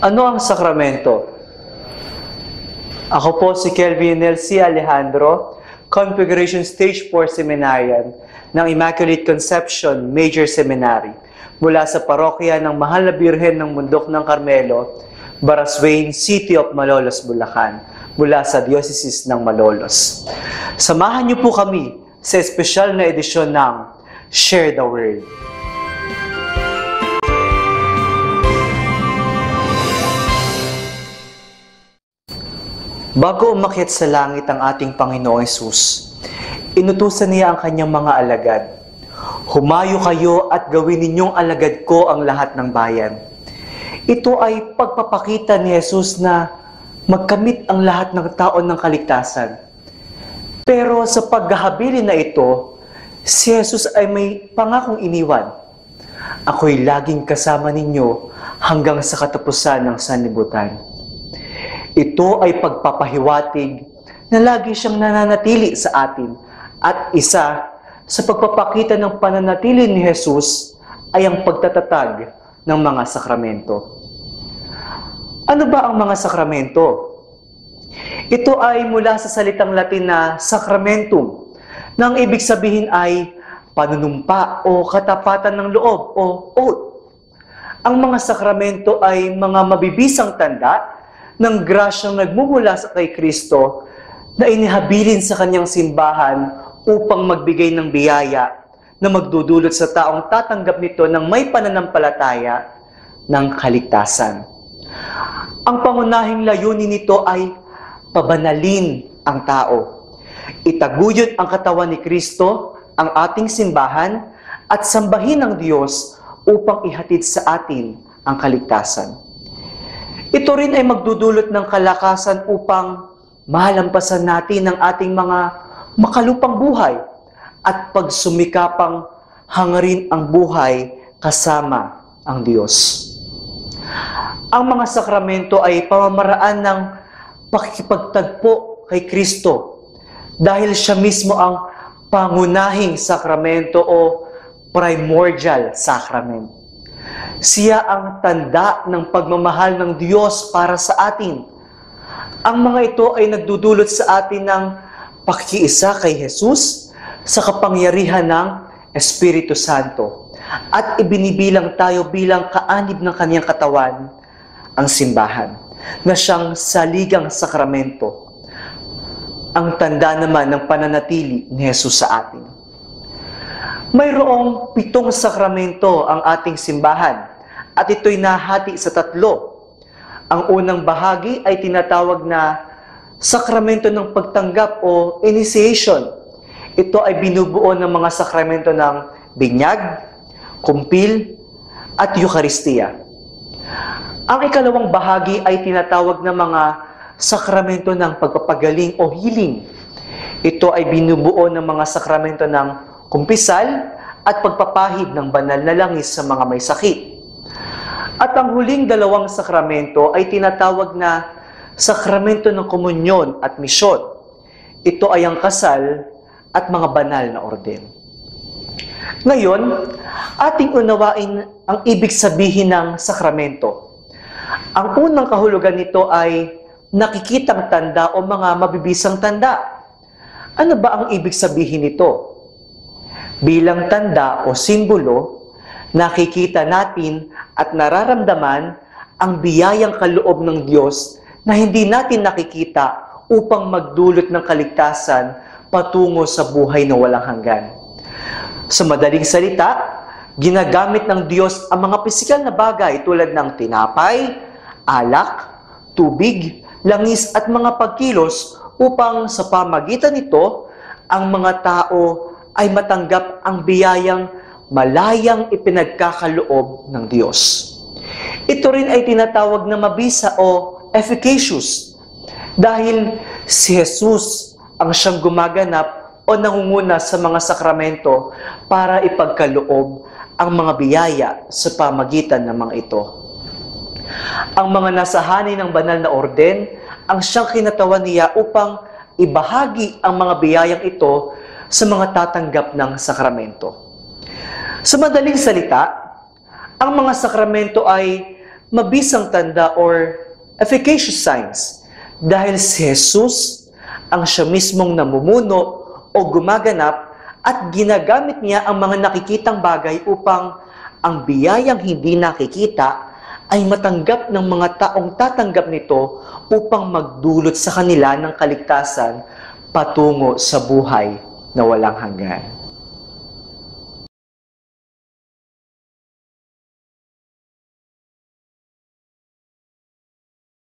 Ano ang sakramento? Ako po si Kelvin Nelcy Alejandro, Configuration Stage 4 Seminarian ng Immaculate Conception Major Seminary mula sa parokya ng Mahal na Birhen ng Mundok ng Carmelo, Baraswain, City of Malolos, Bulacan, mula sa Diocese ng Malolos. Samahan niyo po kami sa espesyal na edisyon ng Share the Word. Bago umakyat sa langit ang ating Panginoong Hesus, inutusan niya ang kanyang mga alagad. Humayo kayo at gawin ninyong alagad ko ang lahat ng bayan. Ito ay pagpapakita ni Hesus na magkamit ang lahat ng taon ng kaligtasan. Pero sa paghahabilin na ito, si Hesus ay may pangakong iniwan. Ako'y laging kasama ninyo hanggang sa katapusan ng sanlibutan. Ito ay pagpapahiwatig na lagi siyang nananatili sa atin at isa sa pagpapakita ng pananatili ni Hesus ay ang pagtatatag ng mga sakramento. Ano ba ang mga sakramento? Ito ay mula sa salitang Latin na sacramentum, na ang ibig sabihin ay panunumpa o katapatan ng loob o oath. Ang mga sakramento ay mga mabibisang tanda ng grasyang nagmumula sa kay Kristo na inihabilin sa kanyang simbahan upang magbigay ng biyaya na magdudulot sa taong tatanggap nito ng may pananampalataya ng kaligtasan. Ang pangunahing layunin nito ay pabanalin ang tao. Itaguyod ang katawan ni Kristo, ang ating simbahan, at sambahin ang Diyos upang ihatid sa atin ang kaligtasan. Ito rin ay magdudulot ng kalakasan upang mahalampasan natin ang ating mga makalupang buhay at pagsumikapang hangarin ang buhay kasama ang Diyos. Ang mga sakramento ay pamamaraan ng pakikipagtagpo kay Kristo dahil siya mismo ang pangunahing sakramento o primordial sacrament. Siya ang tanda ng pagmamahal ng Diyos para sa atin. Ang mga ito ay nagdudulot sa atin ng pakikiisa kay Hesus sa kapangyarihan ng Espiritu Santo at ibinibilang tayo bilang kaanib ng kanyang katawan, ang simbahan, na siyang saligang sakramento, ang tanda naman ng pananatili ni Hesus sa atin. Mayroong 7 sakramento ang ating simbahan at ito'y nahati sa 3. Ang unang bahagi ay tinatawag na sakramento ng pagtanggap o initiation. Ito ay binubuo ng mga sakramento ng binyag, kumpil, at Eucharistia. Ang ikalawang bahagi ay tinatawag na mga sakramento ng pagpapagaling o healing. Ito ay binubuo ng mga sakramento ng kumpisal at pagpapahid ng banal na langis sa mga may sakit. At ang huling 2 sakramento ay tinatawag na sakramento ng komunyon at misyon. Ito ay ang kasal at mga banal na orden. Ngayon, ating unawain ang ibig sabihin ng sakramento. Ang unang kahulugan nito ay nakikitang tanda o mga mabibisang tanda. Ano ba ang ibig sabihin nito? Bilang tanda o simbolo, nakikita natin at nararamdaman ang biyayang kaloob ng Diyos na hindi natin nakikita upang magdulot ng kaligtasan patungo sa buhay na walang hanggan. Sa madaling salita, ginagamit ng Diyos ang mga pisikal na bagay tulad ng tinapay, alak, tubig, langis at mga pagkilos upang sa pamagitan nito, ang mga tao ay matanggap ang biyayang malayang ipinagkakaloob ng Diyos. Ito rin ay tinatawag na mabisa o efficacious dahil si Jesus ang siyang gumaganap o nangunguna sa mga sakramento para ipagkaloob ang mga biyaya sa pamagitan ng mga ito. Ang mga nasahanay ng banal na orden ang siyang kinatawan niya upang ibahagi ang mga biyayang ito sa mga tatanggap ng sakramento. Sa madaling salita, ang mga sakramento ay mabisang tanda or efficacious signs dahil si Jesus ang siya mismong namumuno o gumaganap at ginagamit niya ang mga nakikitang bagay upang ang biyayang hindi nakikita ay matanggap ng mga taong tatanggap nito upang magdulot sa kanila ng kaligtasan patungo sa buhay na walang hanggan.